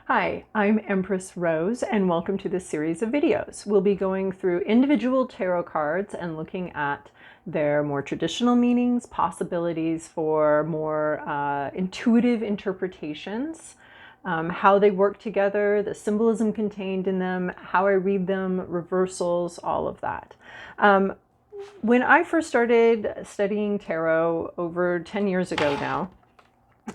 Hi, I'm Empress Rose, and welcome to this series of videos. We'll be going through individual tarot cards and looking at their more traditional meanings, possibilities for more intuitive interpretations, how they work together, the symbolism contained in them, how I read them, reversals, all of that. When I first started studying tarot over 10 years ago now,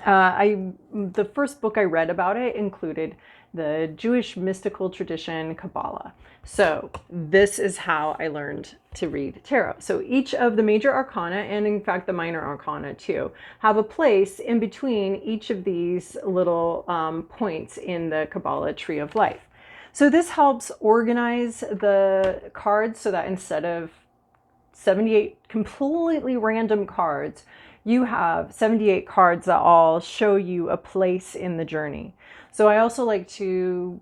the first book I read about it included the Jewish mystical tradition Kabbalah. So this is how I learned to read tarot. So each of the major arcana, and in fact the minor arcana too, have a place in between each of these little points in the Kabbalah tree of life. So this helps organize the cards so that instead of 78 completely random cards, you have 78 cards that all show you a place in the journey. So I also like to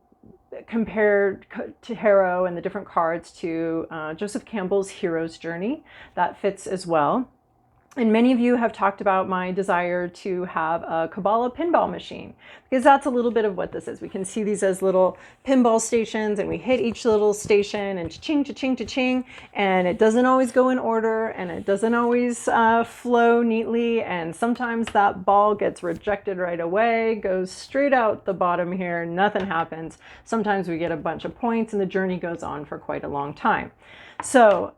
compare tarot and the different cards to Joseph Campbell's Hero's Journey. That fits as well. And many of you have talked about my desire to have a Kabbalah pinball machine, because that's a little bit of what this is. We can see these as little pinball stations, and we hit each little station and cha-ching, cha-ching, cha-ching, and it doesn't always go in order, and it doesn't always flow neatly, and sometimes that ball gets rejected right away, goes straight out the bottom here, nothing happens. Sometimes we get a bunch of points, and the journey goes on for quite a long time. So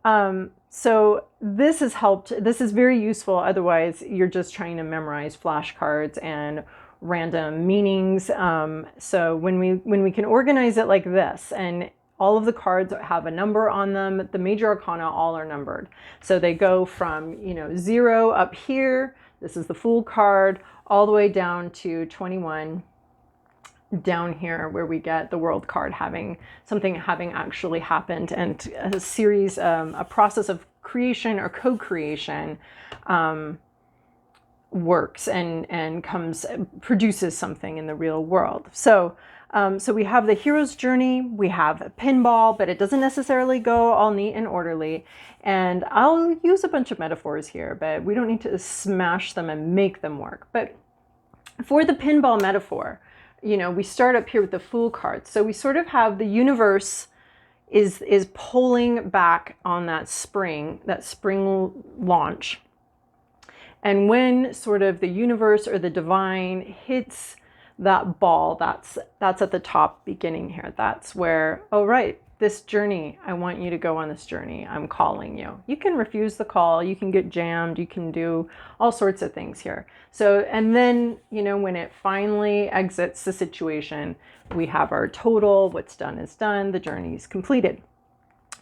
this has helped. This is very useful. Otherwise, you're just trying to memorize flashcards and random meanings. So when we can organize it like this, and all of the cards have a number on them, the major arcana all are numbered. So they go from 0 up here. This is the Fool card, all the way down to 21. Down here where we get the World card, having actually happened, and a series, a process of creation or co-creation works and produces something in the real world. So we have the hero's journey, we have a pinball, but it doesn't necessarily go all neat and orderly. And I'll use a bunch of metaphors here, but we don't need to smash them and make them work. But for the pinball metaphor, we start up here with the Fool card. So we sort of have the universe is pulling back on that spring launch. And when sort of the universe or the divine hits that ball, that's at the top beginning here. That's where, oh, right, this journey, I want you to go on this journey. I'm calling you. You can refuse the call. You can get jammed. You can do all sorts of things here. So, and then, when it finally exits the situation, we have our total. What's done is done. The journey is completed.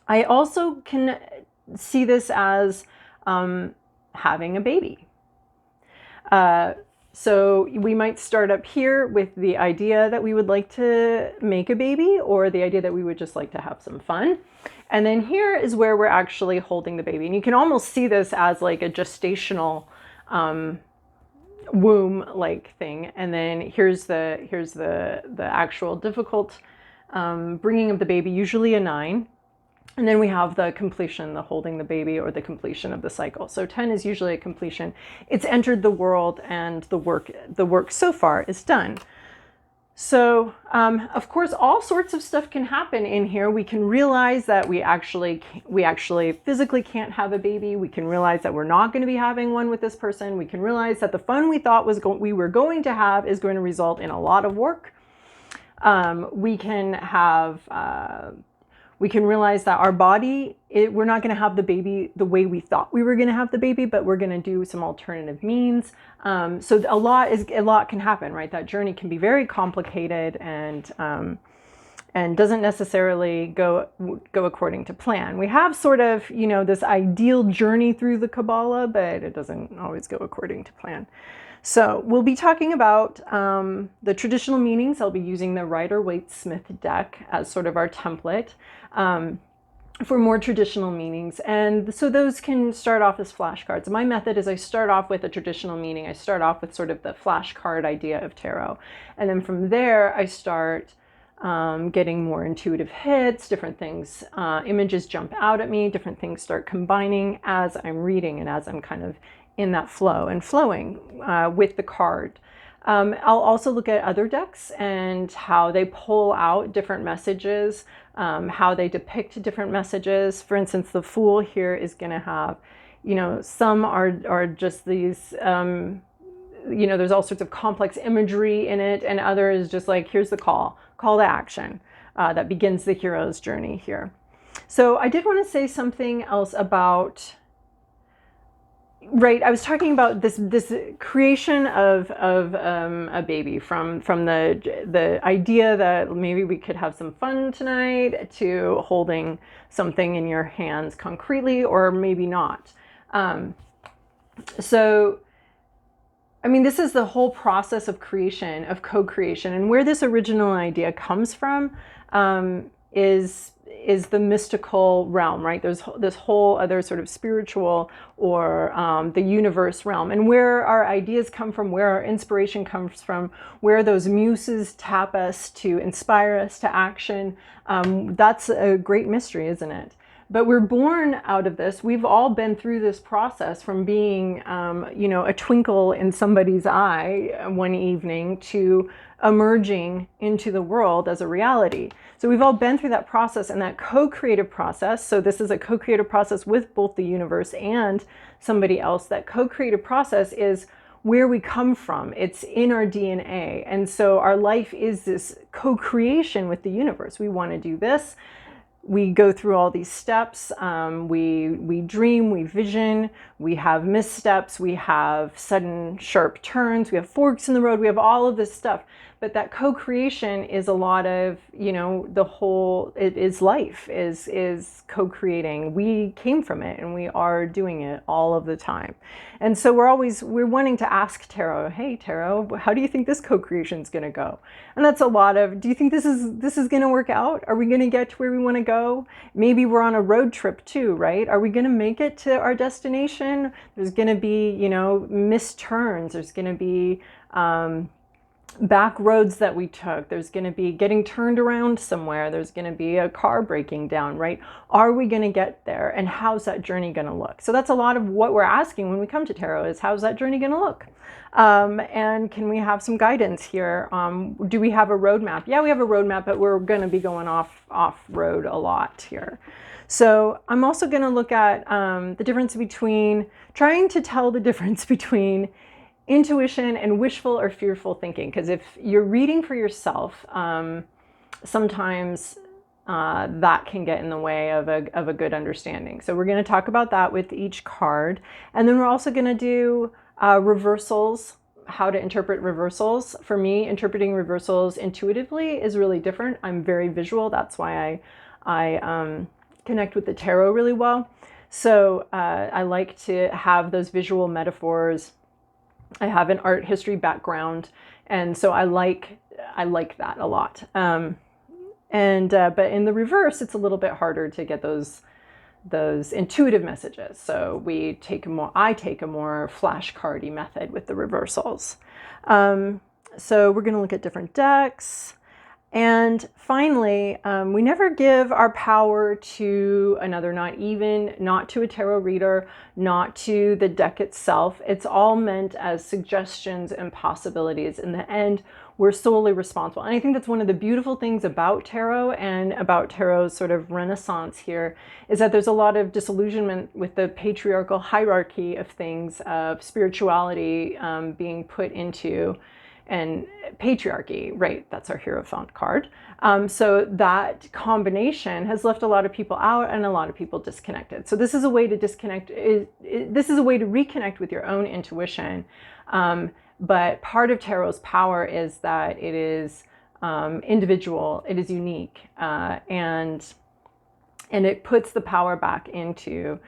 I also can see this as having a baby. So we might start up here with the idea that we would like to make a baby, or the idea that we would just like to have some fun. And then here is where we're actually holding the baby. And you can almost see this as like a gestational womb-like thing. And then here's the actual difficult bringing of the baby, usually a 9. And then we have the completion, the holding the baby, or the completion of the cycle. So 10 is usually a completion. It's entered the world, and the work so far is done. So, of course, all sorts of stuff can happen in here. We can realize that we actually physically can't have a baby. We can realize that we're not going to be having one with this person. We can realize that the fun we thought we were going to have is going to result in a lot of work. We can realize that our body, we're not going to have the baby the way we thought we were going to have the baby, but we're going to do some alternative means. So a lot can happen, right? That journey can be very complicated and doesn't necessarily go according to plan. We have sort of, this ideal journey through the Kabbalah, but it doesn't always go according to plan. So we'll be talking about the traditional meanings. I'll be using the Rider-Waite-Smith deck as sort of our template for more traditional meanings. And so those can start off as flashcards. My method is I start off with a traditional meaning. I start off with sort of the flashcard idea of tarot. And then from there, I start getting more intuitive hits, different things, images jump out at me, different things start combining as I'm reading and as I'm kind of in that flow and flowing with the card. I'll also look at other decks and how they pull out different messages, how they depict different messages. For instance, the Fool here is going to have, some are just these, there's all sorts of complex imagery in it, and other is just like, here's the call to action that begins the hero's journey here. So I did want to say something else about, right, I was talking about this creation of a baby from the idea that maybe we could have some fun tonight, to holding something in your hands concretely, or maybe not. So I mean, this is the whole process of creation, of co-creation, and where this original idea comes from is the mystical realm, right? There's this whole other sort of spiritual, or the universe realm, and where our ideas come from, where our inspiration comes from, where those muses tap us to inspire us to action. That's a great mystery, isn't it? But we're born out of this. We've all been through this process from being, a twinkle in somebody's eye one evening to emerging into the world as a reality. So we've all been through that process, and that co-creative process. So this is a co-creative process with both the universe and somebody else. That co-creative process is where we come from. It's in our DNA. And so our life is this co-creation with the universe. We want to do this. We go through all these steps. We dream, we vision, we have missteps, we have sudden sharp turns, we have forks in the road, we have all of this stuff. But that co-creation is a lot of, the whole, it is life, is co-creating. We came from it, and we are doing it all of the time. And so we're wanting to ask Tarot, hey Tarot, how do you think this co-creation is going to go? And that's a lot of, do you think this is going to work out? Are we going to get to where we want to go? Maybe we're on a road trip too, right? Are we going to make it to our destination? There's going to be, missed turns. There's going to be, back roads that we took. There's going to be getting turned around somewhere. There's going to be a car breaking down, right? Are we going to get there? And how's that journey going to look? So that's a lot of what we're asking when we come to tarot, is how's that journey going to look? And can we have some guidance here? Do we have a roadmap? Yeah, we have a roadmap, but we're going to be going off road a lot here. So I'm also going to look at the difference between, trying to tell the difference between intuition and wishful or fearful thinking. Because if you're reading for yourself, sometimes that can get in the way of a good understanding. So we're going to talk about that with each card. And then we're also going to do reversals, how to interpret reversals. For me, interpreting reversals intuitively is really different. I'm very visual. That's why I connect with the tarot really well. So I like to have those visual metaphors. I have an art history background, and so I like that a lot. But in the reverse, it's a little bit harder to get those intuitive messages. So I take a more flashcardy method with the reversals. So we're going to look at different decks. And finally, we never give our power to another, not to a tarot reader, not to the deck itself. It's all meant as suggestions and possibilities. In the end, we're solely responsible. And I think that's one of the beautiful things about tarot, and about tarot's sort of renaissance here, is that there's a lot of disillusionment with the patriarchal hierarchy of things, of spirituality being put into, and patriarchy, right? That's our Hierophant card. So that combination has left a lot of people out and a lot of people disconnected. So this is a way to disconnect. This is a way to reconnect with your own intuition. But part of tarot's power is that it is individual, it is unique, and it puts the power back into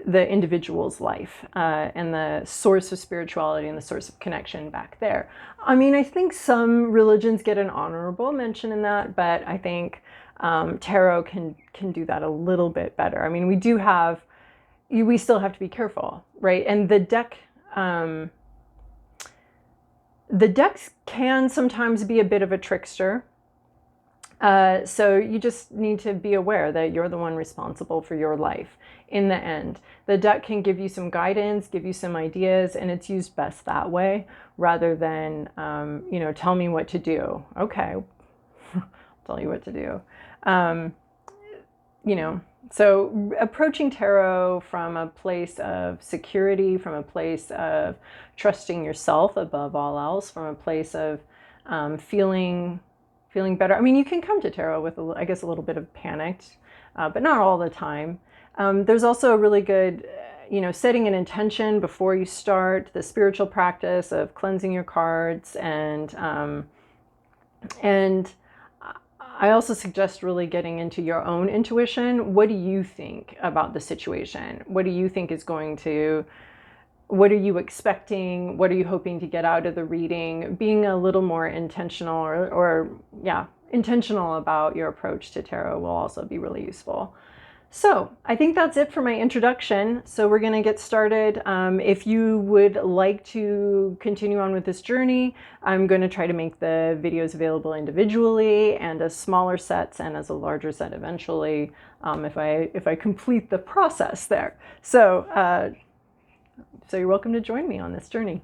the individual's life, and the source of spirituality and the source of connection back there. I mean, I think some religions get an honorable mention in that, but I think tarot can do that a little bit better. I mean, we still have to be careful, right? And the decks can sometimes be a bit of a trickster. So you just need to be aware that you're the one responsible for your life in the end. The deck can give you some guidance, give you some ideas, and it's used best that way rather than, you know, tell me what to do. Okay, I'll tell you what to do. You know, so approaching tarot from a place of security, from a place of trusting yourself above all else, from a place of feeling better. I mean, you can come to tarot with, I guess, a little bit of panic, but not all the time. There's also a really good, you know, setting an intention before you start, the spiritual practice of cleansing your cards, and I also suggest really getting into your own intuition. What do you think about the situation? What do you think is going to, what are you expecting? What are you hoping to get out of the reading? Being a little more intentional or yeah, intentional about your approach to tarot will also be really useful. So I think that's it for my introduction. So we're going to get started. If you would like to continue on with this journey, I'm going to try to make the videos available individually and as smaller sets and as a larger set eventually, if I complete the process there. So you're welcome to join me on this journey.